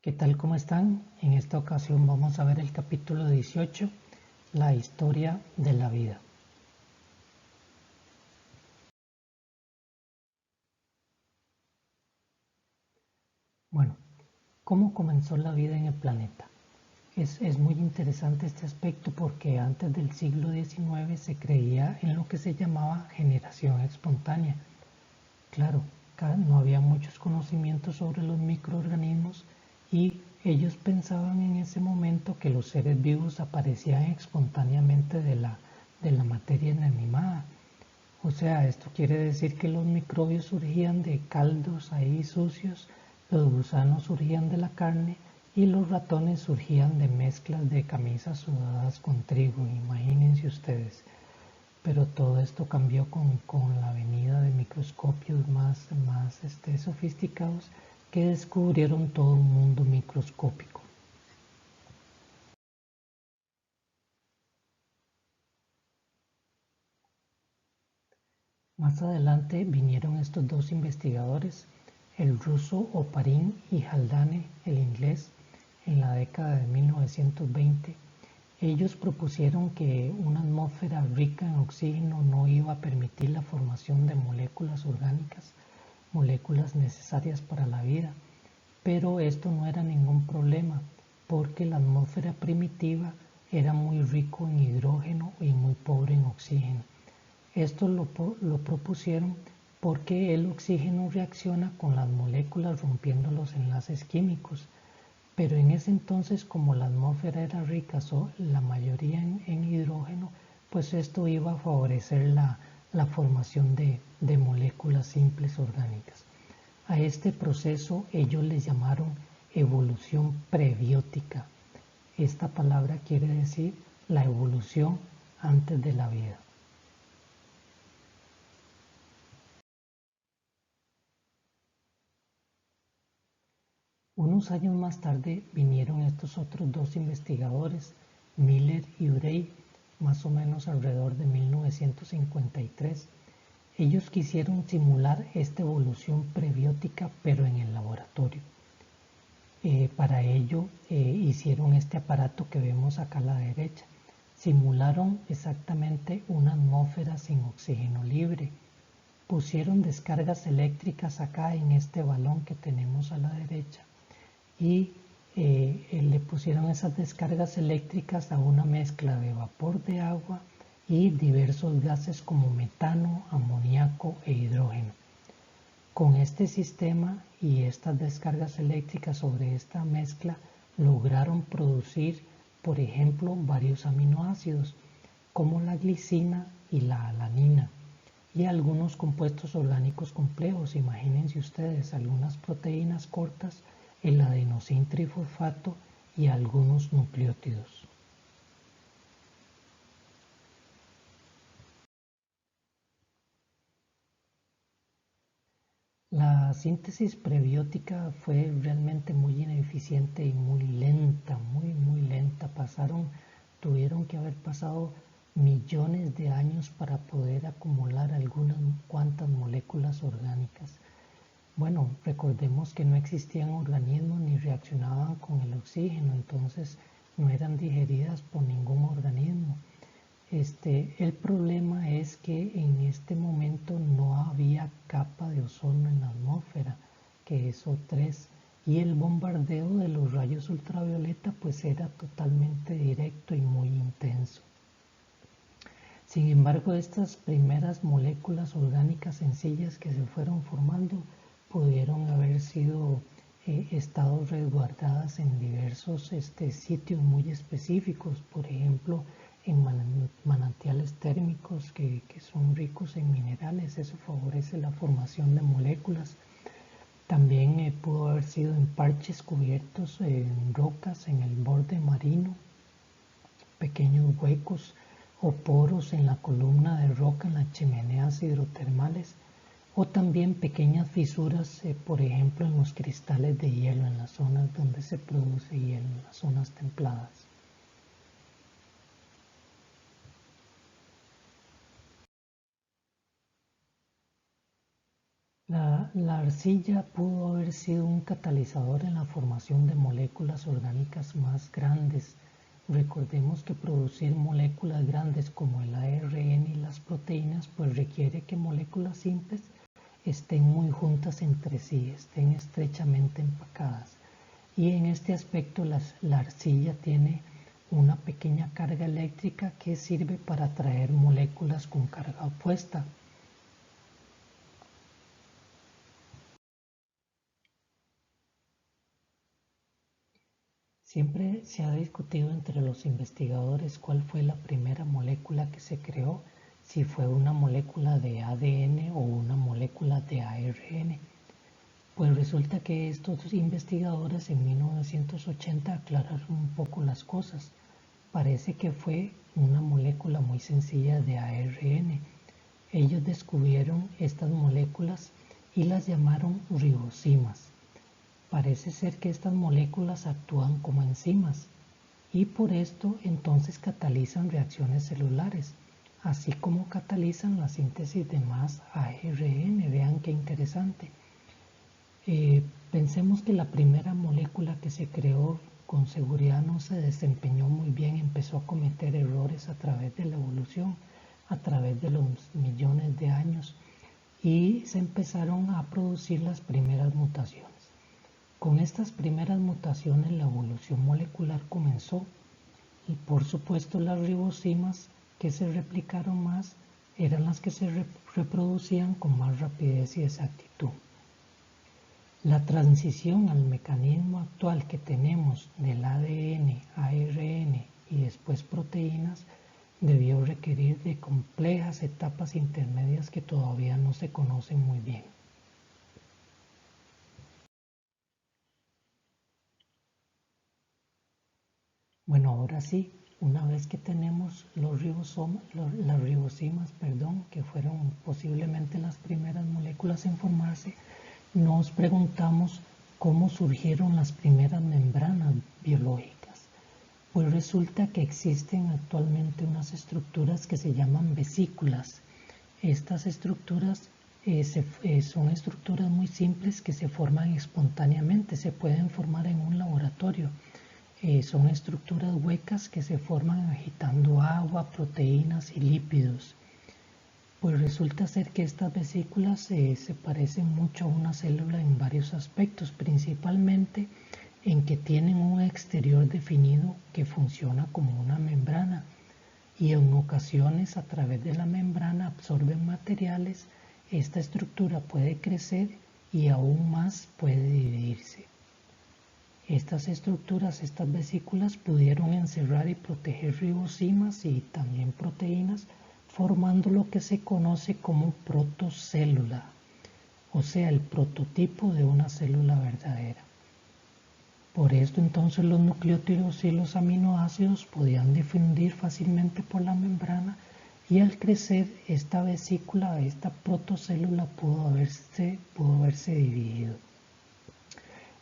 ¿Qué tal? ¿Cómo están? En esta ocasión vamos a ver el capítulo 18, la historia de la vida. Bueno, ¿cómo comenzó la vida en el planeta? Es muy interesante este aspecto porque antes del siglo XIX se creía en lo que se llamaba generación espontánea. Claro, no había muchos conocimientos sobre los microorganismos y ellos pensaban en ese momento que los seres vivos aparecían espontáneamente de la materia inanimada. O sea, esto quiere decir que los microbios surgían de caldos ahí sucios, los gusanos surgían de la carne y los ratones surgían de mezclas de camisas sudadas con trigo, imagínense ustedes. Pero todo esto cambió con la venida de microscopios más sofisticados que descubrieron todo un mundo microscópico. Más adelante vinieron estos dos investigadores, el ruso Oparin y Haldane, el inglés, en la década de 1920. Ellos propusieron que una atmósfera rica en oxígeno no iba a permitir la formación de moléculas orgánicas, moléculas necesarias para la vida, pero esto no era ningún problema porque la atmósfera primitiva era muy rico en hidrógeno y muy pobre en oxígeno. Esto lo propusieron porque el oxígeno reacciona con las moléculas rompiendo los enlaces químicos, pero en ese entonces como la atmósfera era rica, la mayoría en hidrógeno, pues esto iba a favorecer la formación de moléculas simples orgánicas. A este proceso ellos le llamaron evolución prebiótica. Esta palabra quiere decir la evolución antes de la vida. Unos años más tarde vinieron estos otros dos investigadores, Miller y Urey, más o menos alrededor de 1953. Ellos quisieron simular esta evolución prebiótica pero en el laboratorio. Para ello hicieron este aparato que vemos acá a la derecha. Simularon exactamente una atmósfera sin oxígeno libre. Pusieron descargas eléctricas acá en este balón que tenemos a la derecha y le pusieron esas descargas eléctricas a una mezcla de vapor de agua y diversos gases como metano, amoníaco e hidrógeno. Con este sistema y estas descargas eléctricas sobre esta mezcla lograron producir, por ejemplo, varios aminoácidos como la glicina y la alanina y algunos compuestos orgánicos complejos. Imagínense ustedes algunas proteínas cortas, el adenosín trifosfato y algunos nucleótidos. La síntesis prebiótica fue realmente muy ineficiente y muy lenta, muy lenta. Tuvieron que haber pasado millones de años para poder acumular algunas cuantas moléculas orgánicas. Bueno, recordemos que no existían organismos ni reaccionaban con el oxígeno, entonces no eran digeridas por ningún organismo. El problema es que en este momento no había capa de ozono en la atmósfera, que es O3, y el bombardeo de los rayos ultravioleta pues era totalmente directo y muy intenso. Sin embargo, estas primeras moléculas orgánicas sencillas que se fueron formando pudieron haber estado resguardadas en diversos sitios muy específicos, por ejemplo, en manantiales térmicos que son ricos en minerales. Eso favorece la formación de moléculas. También pudo haber sido en parches cubiertos en rocas en el borde marino, pequeños huecos o poros en la columna de roca en las chimeneas hidrotermales, o también pequeñas fisuras, por ejemplo en los cristales de hielo en las zonas donde se produce hielo, en las zonas templadas. La arcilla pudo haber sido un catalizador en la formación de moléculas orgánicas más grandes. Recordemos que producir moléculas grandes como el ARN y las proteínas pues requiere que moléculas simples estén muy juntas entre sí, estén estrechamente empacadas. Y en este aspecto la arcilla tiene una pequeña carga eléctrica que sirve para atraer moléculas con carga opuesta. Siempre se ha discutido entre los investigadores cuál fue la primera molécula que se creó, si fue una molécula de ADN o una molécula de ARN. Pues resulta que estos investigadores en 1980 aclararon un poco las cosas. Parece que fue una molécula muy sencilla de ARN. Ellos descubrieron estas moléculas y las llamaron ribosimas. Parece ser que estas moléculas actúan como enzimas y por esto entonces catalizan reacciones celulares, así como catalizan la síntesis de más ARN. Vean qué interesante. Pensemos que la primera molécula que se creó con seguridad no se desempeñó muy bien, empezó a cometer errores a través de la evolución, a través de los millones de años, y se empezaron a producir las primeras mutaciones. Con estas primeras mutaciones la evolución molecular comenzó y por supuesto las ribosimas que se replicaron más eran las que se reproducían con más rapidez y exactitud. La transición al mecanismo actual que tenemos del ADN, ARN y después proteínas debió requerir de complejas etapas intermedias que todavía no se conocen muy bien. Bueno, ahora sí, una vez que tenemos las ribosimas, que fueron posiblemente las primeras moléculas en formarse, nos preguntamos cómo surgieron las primeras membranas biológicas. Pues resulta que existen actualmente unas estructuras que se llaman vesículas. Estas estructuras son estructuras muy simples que se forman espontáneamente, se pueden formar en un laboratorio. Son estructuras huecas que se forman agitando agua, proteínas y lípidos. Pues resulta ser que estas vesículas se parecen mucho a una célula en varios aspectos, principalmente en que tienen un exterior definido que funciona como una membrana y en ocasiones a través de la membrana absorben materiales. Esta estructura puede crecer y aún más puede dividirse. Estas estructuras, estas vesículas, pudieron encerrar y proteger ribosimas y también proteínas, formando lo que se conoce como protocélula, o sea, el prototipo de una célula verdadera. Por esto entonces los nucleótidos y los aminoácidos podían difundir fácilmente por la membrana y al crecer esta vesícula, esta protocélula pudo haberse dividido.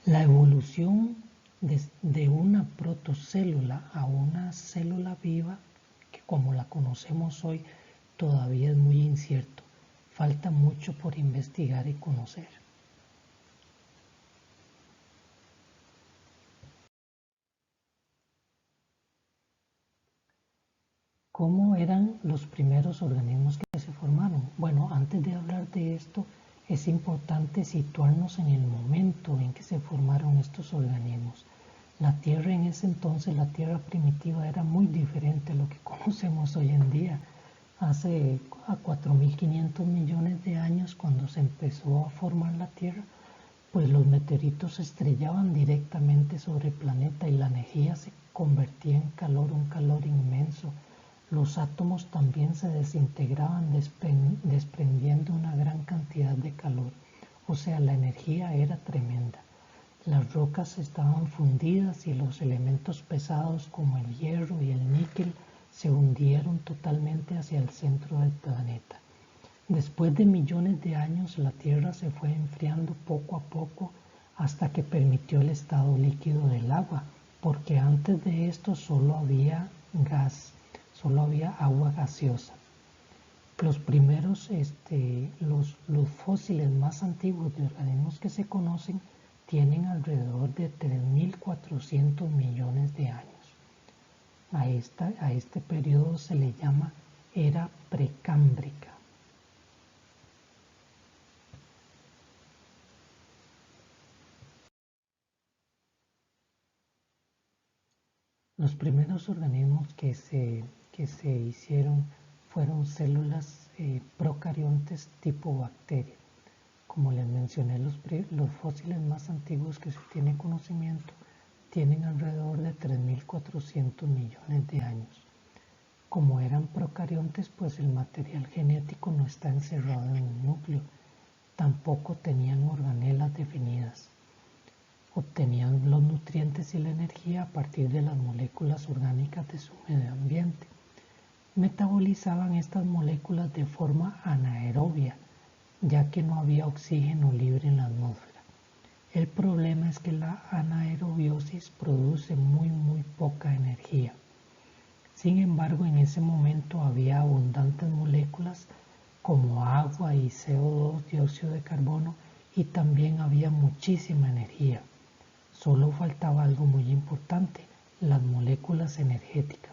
La evolución de una protocélula a una célula viva, que como la conocemos hoy, todavía es muy incierto. Falta mucho por investigar y conocer. ¿Cómo eran los primeros organismos que se formaron? Bueno, antes de hablar de esto, es importante situarnos en el momento en que se formaron estos organismos. La Tierra en ese entonces, la Tierra primitiva, era muy diferente a lo que conocemos hoy en día. Hace 4.500 millones de años, cuando se empezó a formar la Tierra, pues los meteoritos se estrellaban directamente sobre el planeta y la energía se convertía en calor, un calor inmenso. Los átomos también se desintegraban desprendiendo una gran cantidad de calor, o sea, la energía era tremenda. Las rocas estaban fundidas y los elementos pesados como el hierro y el níquel se hundieron totalmente hacia el centro del planeta. Después de millones de años, la Tierra se fue enfriando poco a poco hasta que permitió el estado líquido del agua, porque antes de esto solo había gas. Solo había agua gaseosa. Los primeros, los fósiles más antiguos de organismos que se conocen tienen alrededor de 3.400 millones de años. A este periodo se le llama era precámbrica. Los primeros organismos que se hicieron fueron células procariontes tipo bacteria. Como les mencioné, los fósiles más antiguos que se tiene conocimiento tienen alrededor de 3.400 millones de años. Como eran procariontes, pues el material genético no está encerrado en un núcleo. Tampoco tenían organelas definidas. Obtenían los nutrientes y la energía a partir de las moléculas orgánicas de su medio ambiente. Metabolizaban estas moléculas de forma anaerobia, ya que no había oxígeno libre en la atmósfera. El problema es que la anaerobiosis produce muy poca energía. Sin embargo, en ese momento había abundantes moléculas como agua y CO2, dióxido de carbono, y también había muchísima energía. Solo faltaba algo muy importante, las moléculas energéticas.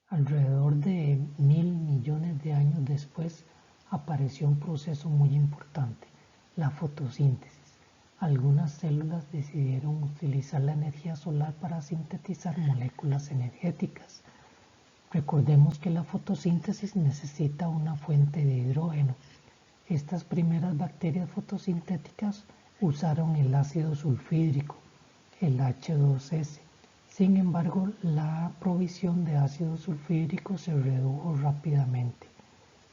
Alrededor de 1.000 millones de años después apareció un proceso muy importante, la fotosíntesis. Algunas células decidieron utilizar la energía solar para sintetizar moléculas energéticas. Recordemos que la fotosíntesis necesita una fuente de hidrógeno. Estas primeras bacterias fotosintéticas usaron el ácido sulfídrico, el H2S. Sin embargo, la provisión de ácido sulfídrico se redujo rápidamente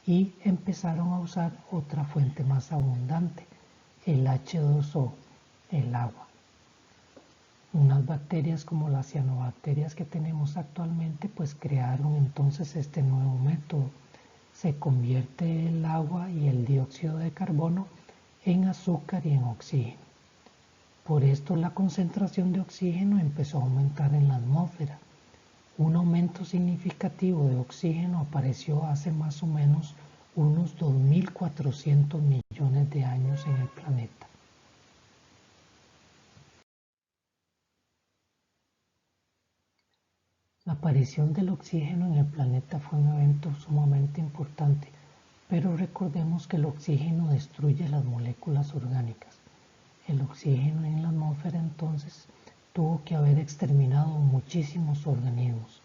y empezaron a usar otra fuente más abundante, el H2O, el agua. Unas bacterias como las cianobacterias que tenemos actualmente pues crearon entonces este nuevo método. Se convierte el agua y el dióxido de carbono en azúcar y en oxígeno. Por esto la concentración de oxígeno empezó a aumentar en la atmósfera. Un aumento significativo de oxígeno apareció hace más o menos unos 2.400 millones de años en el planeta. La aparición del oxígeno en el planeta fue un evento sumamente importante, pero recordemos que el oxígeno destruye las moléculas orgánicas. El oxígeno en la atmósfera entonces tuvo que haber exterminado muchísimos organismos,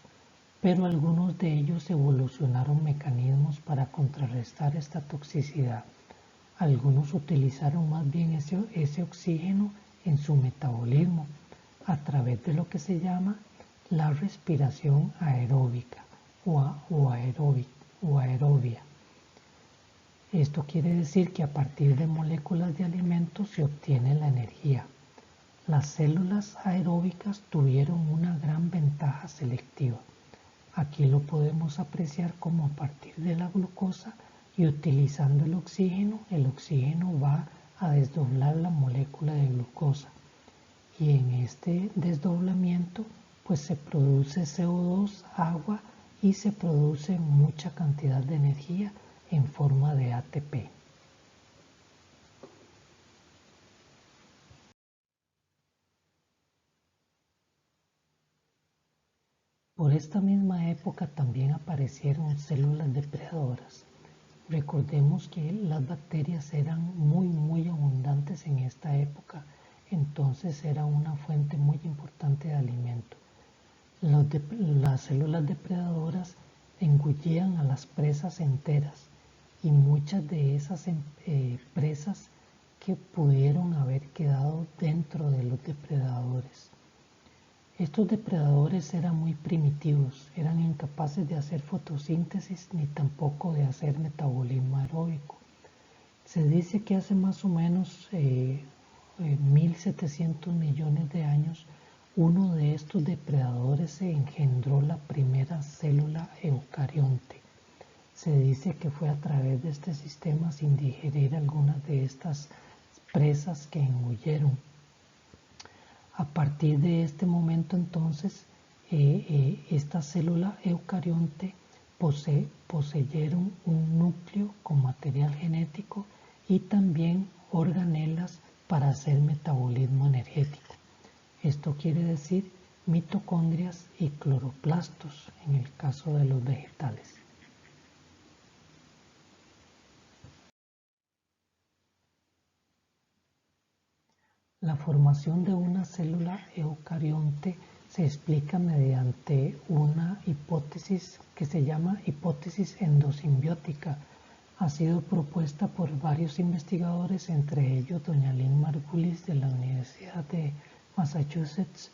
pero algunos de ellos evolucionaron mecanismos para contrarrestar esta toxicidad. Algunos utilizaron más bien ese oxígeno en su metabolismo a través de lo que se llama la respiración aeróbica o aerobia. Esto quiere decir que a partir de moléculas de alimentos se obtiene la energía. Las células aeróbicas tuvieron una gran ventaja selectiva. Aquí lo podemos apreciar como a partir de la glucosa y utilizando el oxígeno va a desdoblar la molécula de glucosa. Y en este desdoblamiento pues se produce CO2, agua y se produce mucha cantidad de energía en forma de ATP. Por esta misma época también aparecieron células depredadoras. Recordemos que las bacterias eran muy abundantes en esta época, entonces era una fuente muy importante de alimento. Las células depredadoras engullían a las presas enteras y muchas de esas presas que pudieron haber quedado dentro de los depredadores. Estos depredadores eran muy primitivos, eran incapaces de hacer fotosíntesis ni tampoco de hacer metabolismo aeróbico. Se dice que hace más o menos 1.700 millones de años uno de estos depredadores se engendró la primera célula eucarionte. Se dice que fue a través de este sistema sin digerir algunas de estas presas que engulleron. A partir de este momento entonces, esta célula eucarionte poseyeron un núcleo con material genético y también organelas para hacer metabolismo energético. Esto quiere decir mitocondrias y cloroplastos en el caso de los vegetales. La formación de una célula eucarionte se explica mediante una hipótesis que se llama hipótesis endosimbiótica. Ha sido propuesta por varios investigadores, entre ellos doña Lynn Margulis de la Universidad de Massachusetts.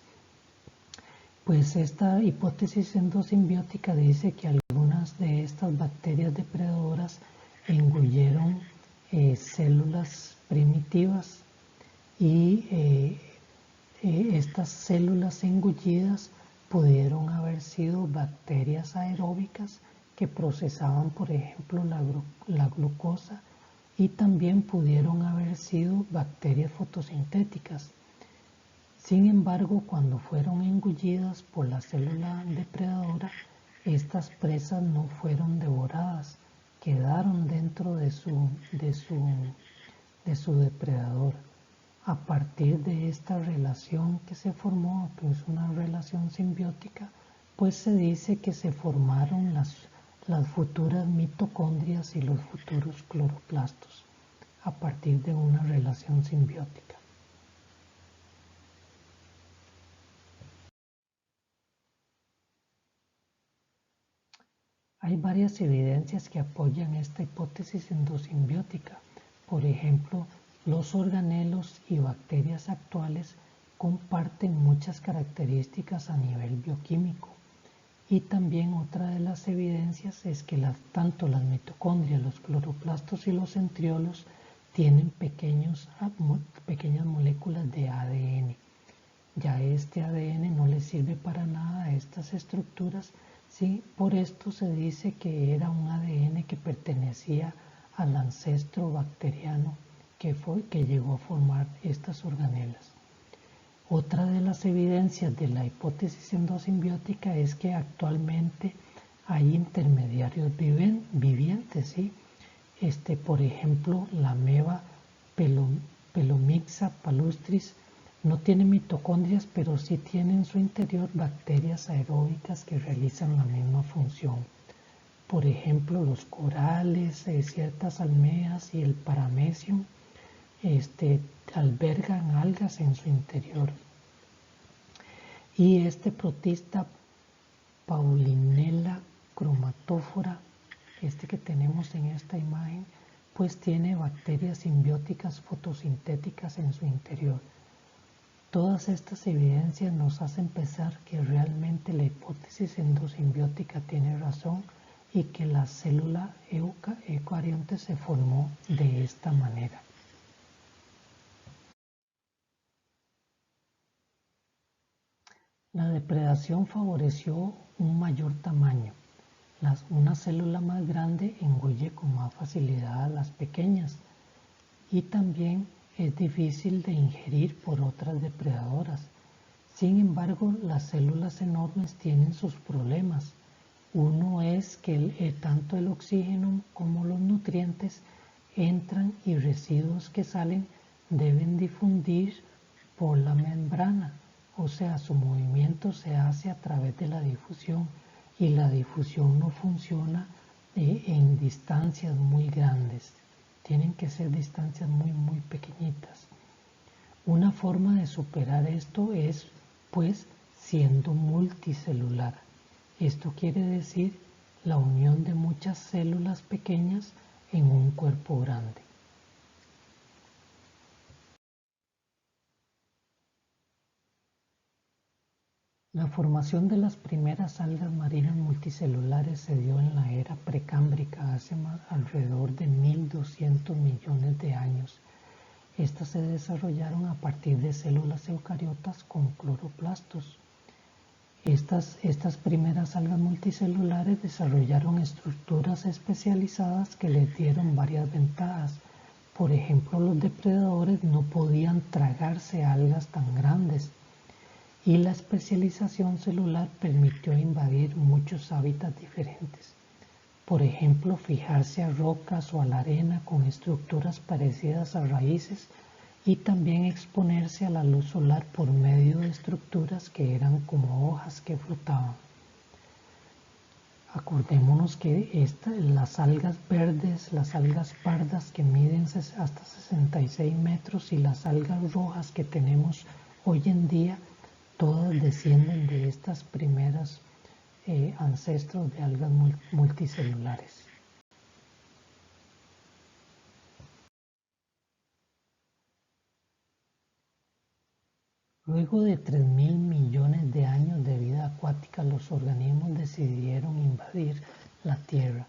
Pues esta hipótesis endosimbiótica dice que algunas de estas bacterias depredadoras engulleron células primitivas y estas células engullidas pudieron haber sido bacterias aeróbicas que procesaban, por ejemplo, la glucosa, y también pudieron haber sido bacterias fotosintéticas. Sin embargo, cuando fueron engullidas por la célula depredadora, estas presas no fueron devoradas, quedaron dentro de su depredador. A partir de esta relación que se formó, que es una relación simbiótica, pues se dice que se formaron las futuras mitocondrias y los futuros cloroplastos a partir de una relación simbiótica. Hay varias evidencias que apoyan esta hipótesis endosimbiótica. Por ejemplo, los organelos y bacterias actuales comparten muchas características a nivel bioquímico. Y también otra de las evidencias es que tanto las mitocondrias, los cloroplastos y los centriolos tienen pequeñas moléculas de ADN. Ya este ADN no le sirve para nada a estas estructuras, ¿sí? Por esto se dice que era un ADN que pertenecía al ancestro bacteriano que llegó a formar estas organelas. Otra de las evidencias de la hipótesis endosimbiótica es que actualmente hay intermediarios vivientes, ¿sí? Por ejemplo, la ameba Pelomyxa palustris no tiene mitocondrias, pero sí tiene en su interior bacterias aeróbicas que realizan la misma función. Por ejemplo, los corales, ciertas almeas y el paramecium albergan algas en su interior. Y este protista Paulinella chromatófora, que tenemos en esta imagen, pues tiene bacterias simbióticas fotosintéticas en su interior. Todas estas evidencias nos hacen pensar que realmente la hipótesis endosimbiótica tiene razón y que la célula eucarionte se formó de esta manera. La depredación favoreció un mayor tamaño. Una célula más grande engulle con más facilidad a las pequeñas y también es difícil de ingerir por otras depredadoras. Sin embargo, las células enormes tienen sus problemas. Uno es que tanto el oxígeno como los nutrientes entran y residuos que salen deben difundir por la membrana, o sea, su movimiento se hace a través de la difusión y la difusión no funciona en distancias muy grandes. Tienen que ser distancias muy pequeñitas. Una forma de superar esto es, pues, siendo multicelular. Esto quiere decir la unión de muchas células pequeñas en un cuerpo grande. La formación de las primeras algas marinas multicelulares se dio en la era precámbrica hace alrededor de 1.200 millones de años. Estas se desarrollaron a partir de células eucariotas con cloroplastos. Estas primeras algas multicelulares desarrollaron estructuras especializadas que les dieron varias ventajas. Por ejemplo, los depredadores no podían tragarse algas tan grandes. y la especialización celular permitió invadir muchos hábitats diferentes. Por ejemplo, fijarse a rocas o a la arena con estructuras parecidas a raíces y también exponerse a la luz solar por medio de estructuras que eran como hojas que flotaban. Acordémonos que las algas verdes, las algas pardas que miden hasta 66 metros y las algas rojas que tenemos hoy en día, todas descienden de estas primeras ancestros de algas multicelulares. Luego de 3.000 millones de años de vida acuática, los organismos decidieron invadir la Tierra.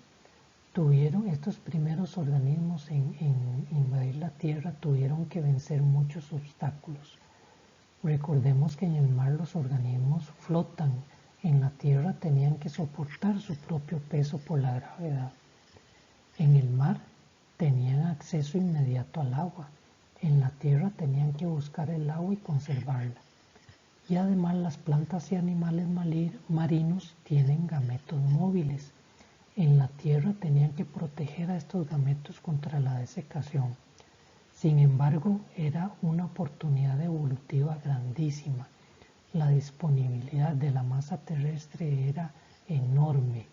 Estos primeros organismos en invadir la Tierra tuvieron que vencer muchos obstáculos. Recordemos que en el mar los organismos flotan, en la Tierra tenían que soportar su propio peso por la gravedad. En el mar tenían acceso inmediato al agua. En la Tierra tenían que buscar el agua y conservarla. Y además las plantas y animales marinos tienen gametos móviles. En la Tierra tenían que proteger a estos gametos contra la desecación. Sin embargo, era una oportunidad evolutiva grandísima. La disponibilidad de la masa terrestre era enorme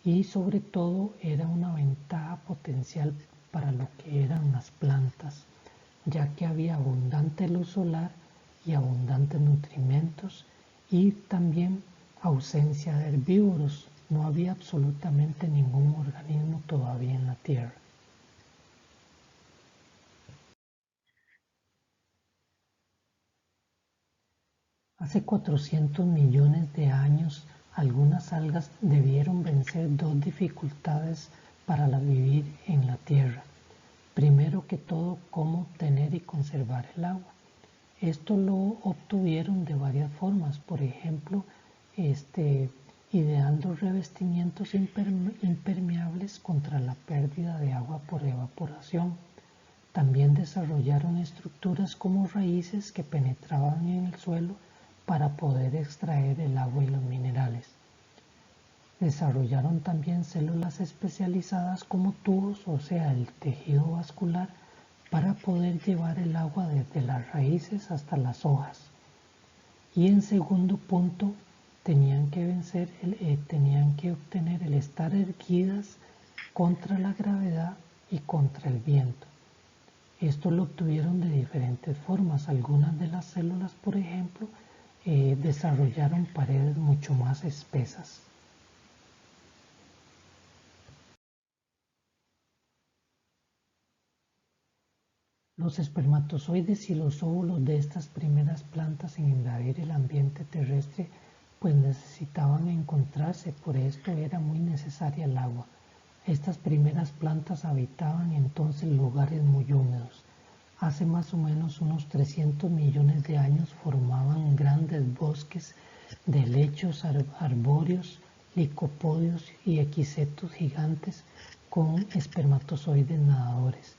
y sobre todo era una ventaja potencial para lo que eran las plantas, ya que había abundante luz solar y abundantes nutrimentos y también ausencia de herbívoros. No había absolutamente ningún organismo todavía en la Tierra. Hace 400 millones de años, algunas algas debieron vencer dos dificultades para vivir en la Tierra. Primero que todo, cómo obtener y conservar el agua. Esto lo obtuvieron de varias formas, por ejemplo, ideando revestimientos impermeables contra la pérdida de agua por evaporación. También desarrollaron estructuras como raíces que penetraban en el suelo para poder extraer el agua y los minerales. Desarrollaron también células especializadas como tubos, o sea, el tejido vascular, para poder llevar el agua desde las raíces hasta las hojas. Y en segundo punto, tenían que obtener el estar erguidas contra la gravedad y contra el viento. Esto lo obtuvieron de diferentes formas. Algunas de las células, por ejemplo, desarrollaron paredes mucho más espesas. Los espermatozoides y los óvulos de estas primeras plantas en invadir el ambiente terrestre pues necesitaban encontrarse, por esto era muy necesaria el agua. Estas primeras plantas habitaban entonces lugares muy húmedos. Hace más o menos unos 300 millones de años formaban grandes bosques de helechos arbóreos, licopodios y equisetos gigantes con espermatozoides nadadores.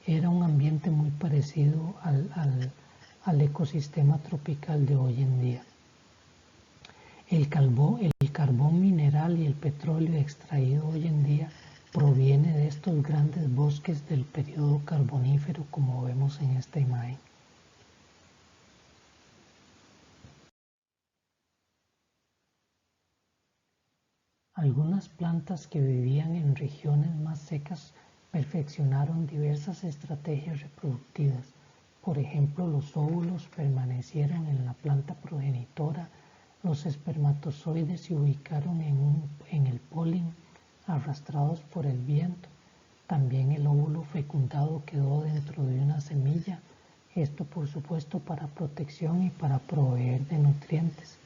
Era un ambiente muy parecido al ecosistema tropical de hoy en día. El carbón mineral y el petróleo extraído hoy en día proviene de estos grandes bosques del periodo carbonífero, como vemos en esta imagen. Algunas plantas que vivían en regiones más secas perfeccionaron diversas estrategias reproductivas. Por ejemplo, los óvulos permanecieron en la planta progenitora, los espermatozoides se ubicaron en el polen arrastrados por el viento. También el óvulo fecundado quedó dentro de una semilla, esto por supuesto para protección y para proveer de nutrientes.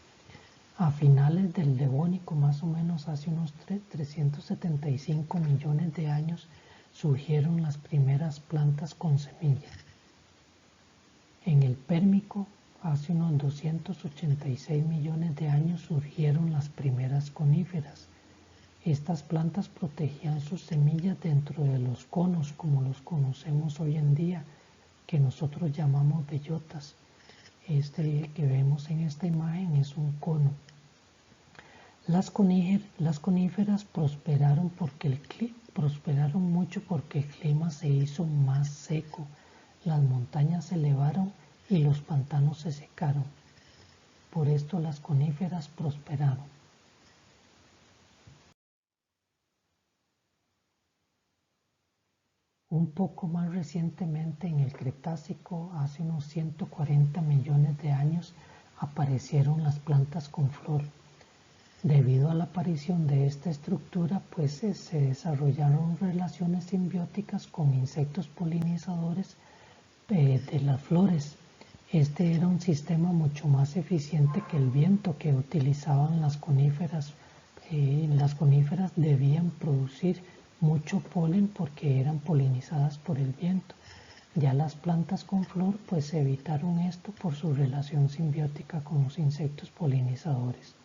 A finales del Devónico, más o menos hace unos 375 millones de años, surgieron las primeras plantas con semillas. En el Pérmico, hace unos 286 millones de años, surgieron las primeras coníferas. Estas plantas protegían sus semillas dentro de los conos, como los conocemos hoy en día, que nosotros llamamos bellotas. Este que vemos en esta imagen es un cono. Las coníferas prosperaron mucho porque el clima se hizo más seco, las montañas se elevaron y los pantanos se secaron. Por esto las coníferas prosperaron. Un poco más recientemente, en el Cretácico, hace unos 140 millones de años, aparecieron las plantas con flor. Debido a la aparición de esta estructura, pues se desarrollaron relaciones simbióticas con insectos polinizadores de las flores. Este era un sistema mucho más eficiente que el viento que utilizaban las coníferas. Las coníferas debían producir mucho polen porque eran polinizadas por el viento. Ya las plantas con flor pues evitaron esto por su relación simbiótica con los insectos polinizadores.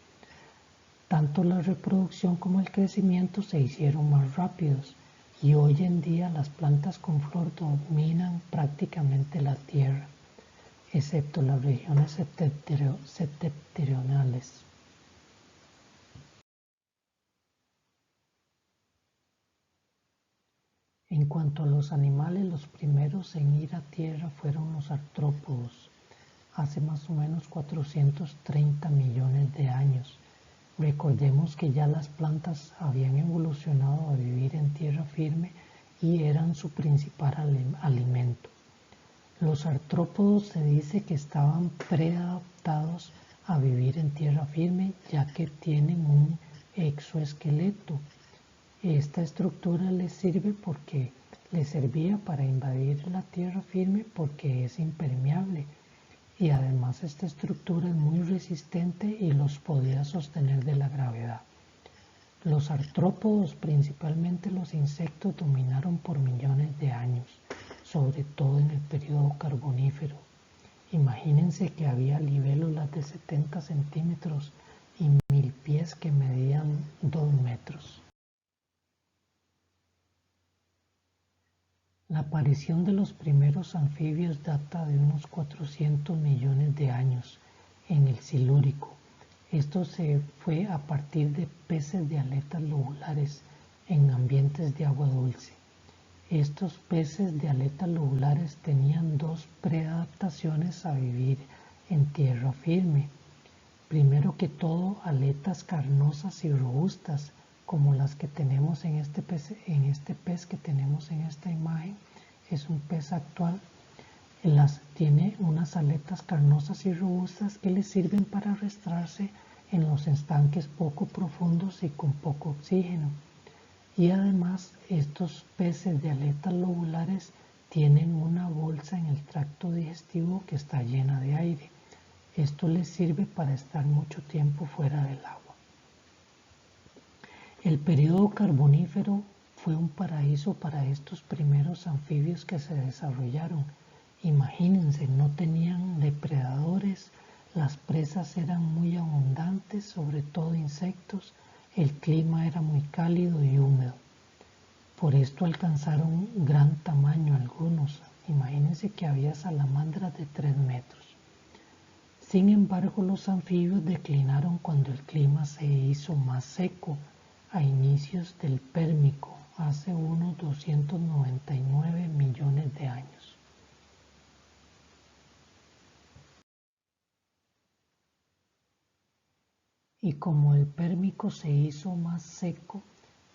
Tanto la reproducción como el crecimiento se hicieron más rápidos y hoy en día las plantas con flor dominan prácticamente la tierra, excepto las regiones septentrionales. En cuanto a los animales, los primeros en ir a tierra fueron los artrópodos, hace más o menos 430 millones de años. Recordemos que ya las plantas habían evolucionado a vivir en tierra firme y eran su principal alimento. Los artrópodos se dice que estaban preadaptados a vivir en tierra firme ya que tienen un exoesqueleto. Esta estructura les servía para invadir la tierra firme porque es impermeable. Y además esta estructura es muy resistente y los podía sostener de la gravedad. Los artrópodos, principalmente los insectos, dominaron por millones de años, sobre todo en el periodo carbonífero. Imagínense que había libélulas de 70 centímetros y milpies que medían 2 metros. La aparición de los primeros anfibios data de unos 400 millones de años en el Silúrico. Esto se fue a partir de peces de aletas lobulares en ambientes de agua dulce. Estos peces de aletas lobulares tenían dos preadaptaciones a vivir en tierra firme. Primero que todo, aletas carnosas y robustas, como las que tenemos en este pez que tenemos en esta imagen. Es un pez actual. Tiene unas aletas carnosas y robustas que le sirven para arrastrarse en los estanques poco profundos y con poco oxígeno. Y además estos peces de aletas lobulares tienen una bolsa en el tracto digestivo que está llena de aire. Esto les sirve para estar mucho tiempo fuera del agua. El periodo carbonífero fue un paraíso para estos primeros anfibios que se desarrollaron. Imagínense, no tenían depredadores, las presas eran muy abundantes, sobre todo insectos, el clima era muy cálido y húmedo. Por esto alcanzaron gran tamaño algunos. Imagínense que había salamandras de 3 metros. Sin embargo, los anfibios declinaron cuando el clima se hizo más seco, a inicios del Pérmico, hace unos 299 millones de años. Y como el Pérmico se hizo más seco,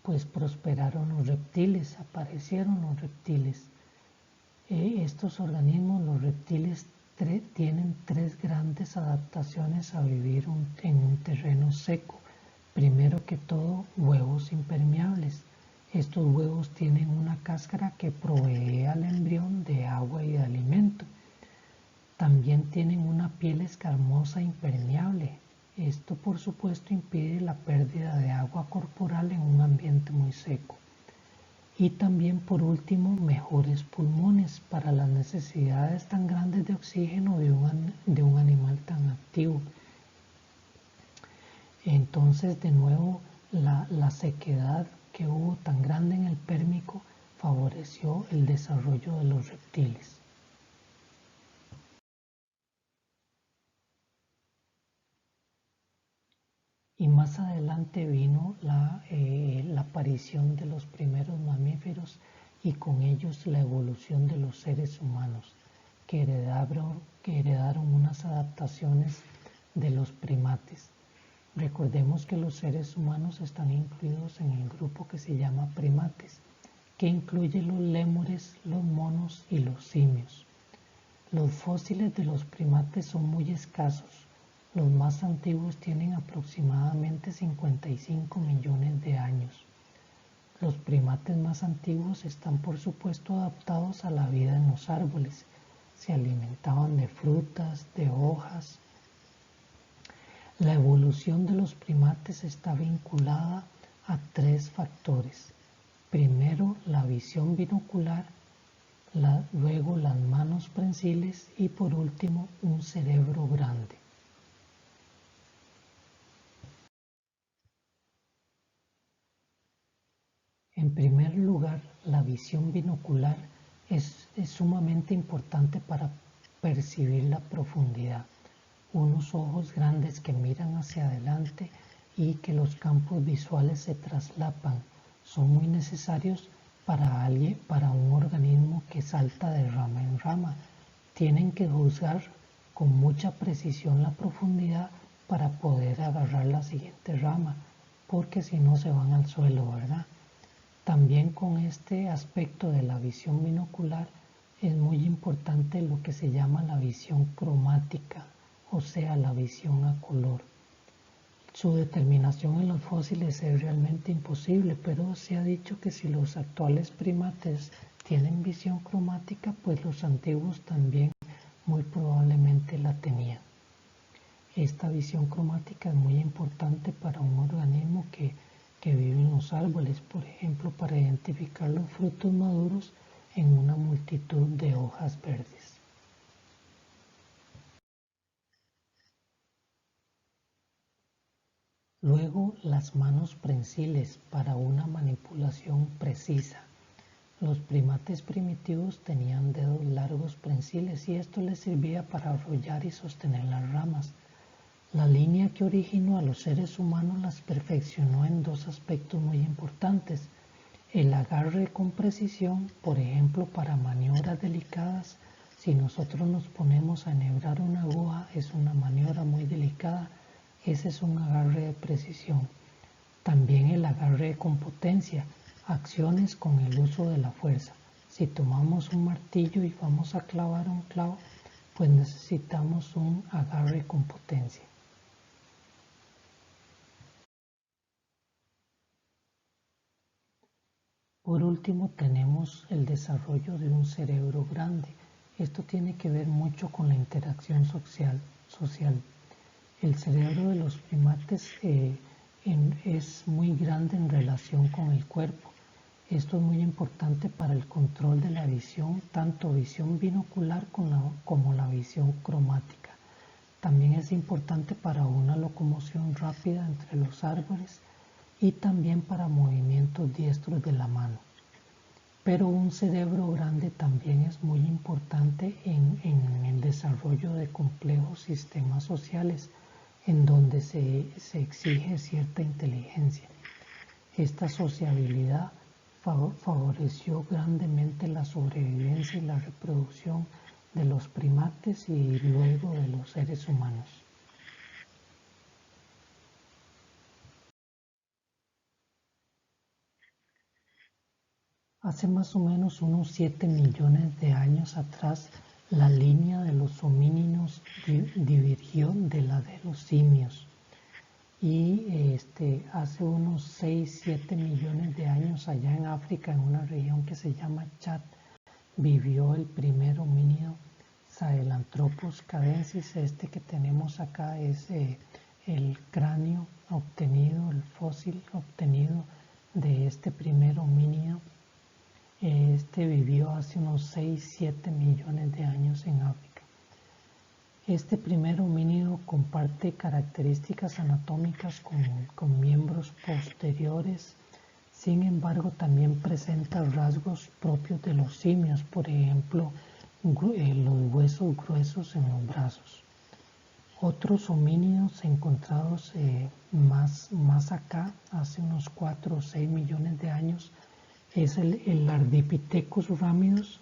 pues prosperaron los reptiles, aparecieron los reptiles. Estos organismos, los reptiles, tienen 3 grandes adaptaciones a vivir en un terreno seco. Primero que todo, huevos impermeables. Estos huevos tienen una cáscara que provee al embrión de agua y de alimento. También tienen una piel escamosa impermeable. Esto por supuesto impide la pérdida de agua corporal en un ambiente muy seco. Y también por último, mejores pulmones para las necesidades tan grandes de oxígeno de un animal tan activo. Entonces, de nuevo, la sequedad que hubo tan grande en el Pérmico favoreció el desarrollo de los reptiles. Más adelante vino la aparición de los primeros mamíferos y con ellos la evolución de los seres humanos, que heredaron unas adaptaciones de los primates. Recordemos que los seres humanos están incluidos en el grupo que se llama primates, que incluye los lémures, los monos y los simios. Los fósiles de los primates son muy escasos. Los más antiguos tienen aproximadamente 55 millones de años. Los primates más antiguos están por supuesto adaptados a la vida en los árboles. Se alimentaban de frutas, de hojas. La evolución de los primates está vinculada a 3 factores. Primero, la visión binocular, luego las manos prensiles y por último, un cerebro grande. En primer lugar, la visión binocular es sumamente importante para percibir la profundidad. Unos ojos grandes que miran hacia adelante y que los campos visuales se traslapan son muy necesarios para un organismo que salta de rama en rama. Tienen que juzgar con mucha precisión la profundidad para poder agarrar la siguiente rama, porque si no se van al suelo, ¿verdad? También con este aspecto de la visión binocular es muy importante lo que se llama la visión cromática, o sea, la visión a color. Su determinación en los fósiles es realmente imposible, pero se ha dicho que si los actuales primates tienen visión cromática, pues los antiguos también muy probablemente la tenían. Esta visión cromática es muy importante para un organismo que vive en los árboles, por ejemplo, para identificar los frutos maduros en una multitud de hojas verdes. Luego, las manos prensiles para una manipulación precisa. Los primates primitivos tenían dedos largos prensiles y esto les servía para arrollar y sostener las ramas. La línea que originó a los seres humanos las perfeccionó en 2 aspectos muy importantes. El agarre con precisión, por ejemplo, para maniobras delicadas. Si nosotros nos ponemos a enhebrar una aguja, es una maniobra muy delicada. Ese es un agarre de precisión. También el agarre con potencia, acciones con el uso de la fuerza. Si tomamos un martillo y vamos a clavar un clavo, pues necesitamos un agarre con potencia. Por último, tenemos el desarrollo de un cerebro grande. Esto tiene que ver mucho con la interacción social. El cerebro de los primates es muy grande en relación con el cuerpo. Esto es muy importante para el control de la visión, tanto visión binocular como la visión cromática. También es importante para una locomoción rápida entre los árboles y también para movimientos diestros de la mano. Pero un cerebro grande también es muy importante en el desarrollo de complejos sistemas sociales, en donde se exige cierta inteligencia. Esta sociabilidad favoreció grandemente la sobrevivencia y la reproducción de los primates y luego de los seres humanos. Hace más o menos unos 7 millones de años atrás, la línea de los homínidos divergió de la de los simios. Y hace unos 6-7 millones de años allá en África, en una región que se llama Chad, vivió el primer homínido Sahelanthropus cadensis. Este que tenemos acá es el cráneo obtenido, el fósil obtenido de este primer homínido. Este vivió hace unos 6-7 millones de años en África. Este primer homínido comparte características anatómicas con miembros posteriores. Sin embargo, también presenta rasgos propios de los simios, por ejemplo, los huesos gruesos en los brazos. Otros homínidos encontrados más acá, hace unos 4 o 6 millones de años, es el Ardipithecus ramidus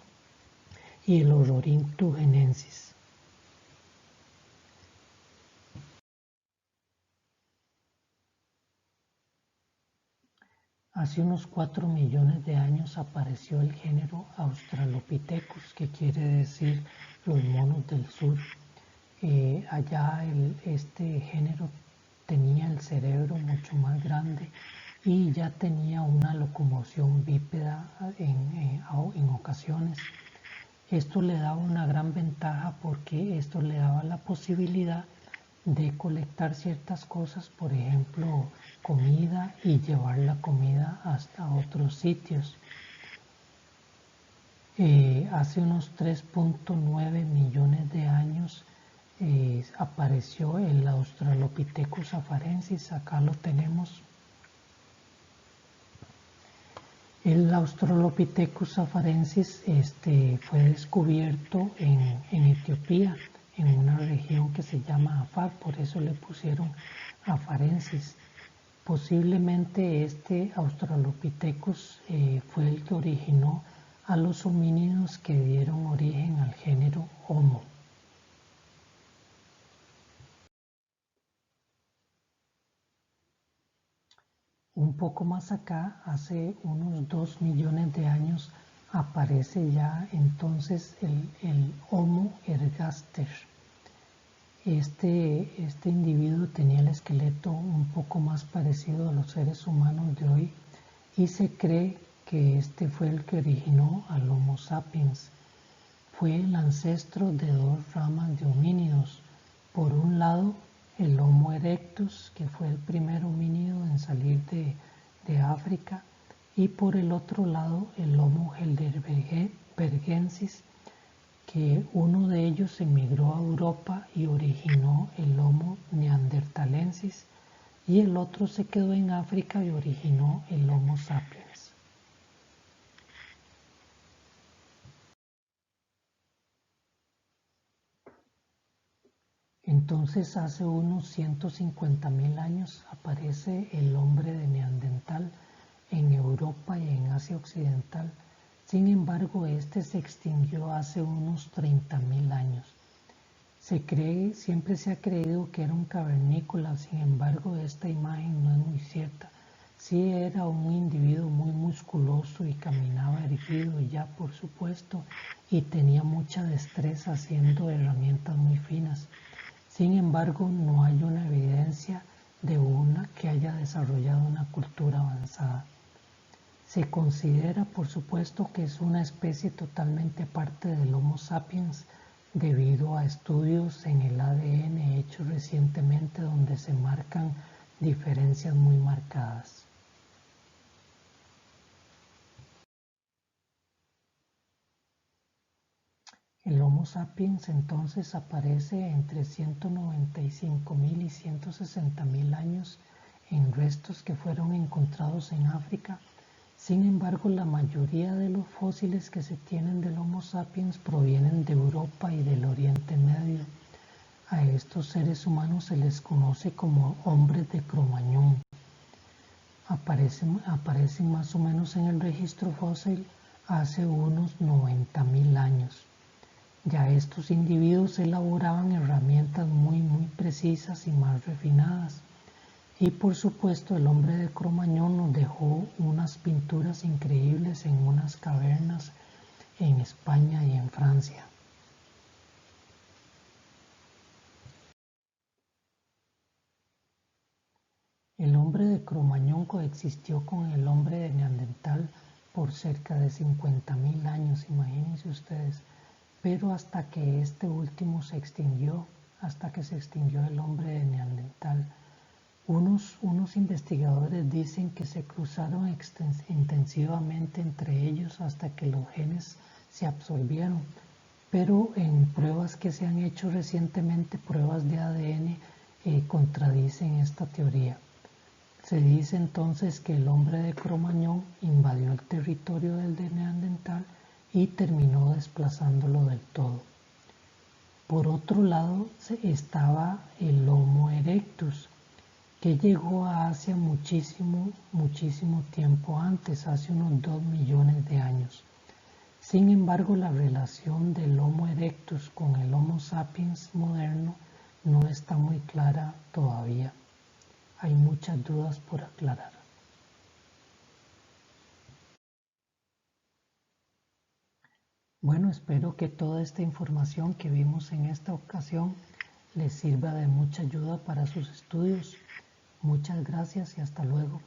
y el Ororhynchus. Hace unos 4 millones de años apareció el género Australopithecus, que quiere decir los monos del sur. Allá este género tenía el cerebro mucho más grande y ya tenía una locomoción bípeda en ocasiones. Esto le daba una gran ventaja porque esto le daba la posibilidad de colectar ciertas cosas, por ejemplo, comida, y llevar la comida hasta otros sitios. Hace unos 3.9 millones de años apareció el Australopithecus afarensis. Acá lo tenemos. El Australopithecus afarensis fue descubierto en Etiopía, en una región que se llama Afar, por eso le pusieron afarensis. Posiblemente este Australopithecus fue el que originó a los homínidos que dieron origen al género Homo. Un poco más acá, hace unos 2 millones de años, aparece ya entonces el Homo ergaster. Este individuo tenía el esqueleto un poco más parecido a los seres humanos de hoy y se cree que este fue el que originó al Homo sapiens. Fue el ancestro de dos ramas de homínidos. Por un lado, el Homo erectus, que fue el primer homínido en salir de África, y por el otro lado, el Homo heidelbergensis, que uno de ellos emigró a Europa y originó el Homo neanderthalensis, y el otro se quedó en África y originó el Homo sapiens. Entonces, hace unos 150.000 años aparece el hombre de Neandertal en Europa y en Asia Occidental. Sin embargo, este se extinguió hace unos 30.000 años. Siempre se ha creído que era un cavernícola, sin embargo, esta imagen no es muy cierta. Sí era un individuo muy musculoso y caminaba erguido ya, por supuesto, y tenía mucha destreza haciendo herramientas muy finas. Sin embargo, no hay una evidencia de que haya desarrollado una cultura avanzada. Se considera, por supuesto, que es una especie totalmente aparte del Homo sapiens debido a estudios en el ADN hechos recientemente donde se marcan diferencias muy marcadas. El Homo sapiens entonces aparece entre 195.000 y 160.000 años en restos que fueron encontrados en África. Sin embargo, la mayoría de los fósiles que se tienen del Homo sapiens provienen de Europa y del Oriente Medio. A estos seres humanos se les conoce como hombres de Cro-Magnon. Aparecen más o menos en el registro fósil hace unos 90.000 años. Ya estos individuos elaboraban herramientas muy precisas y más refinadas. Y por supuesto el hombre de Cro-Magnon nos dejó unas pinturas increíbles en unas cavernas en España y en Francia. El hombre de Cro-Magnon coexistió con el hombre de Neandertal por cerca de 50.000 años, imagínense ustedes. Pero hasta que este último se extinguió, hasta que se extinguió el hombre de Neandertal, unos investigadores dicen que se cruzaron intensivamente entre ellos hasta que los genes se absorbieron, pero en pruebas que se han hecho recientemente, pruebas de ADN, contradicen esta teoría. Se dice entonces que el hombre de Cro-Magnon invadió el territorio del de Neandertal y terminó desplazándolo del todo. Por otro lado estaba el Homo erectus, que llegó a Asia muchísimo tiempo antes, hace unos 2 millones de años. Sin embargo, la relación del Homo erectus con el Homo sapiens moderno no está muy clara todavía. Hay muchas dudas por aclarar. Bueno, espero que toda esta información que vimos en esta ocasión les sirva de mucha ayuda para sus estudios. Muchas gracias y hasta luego.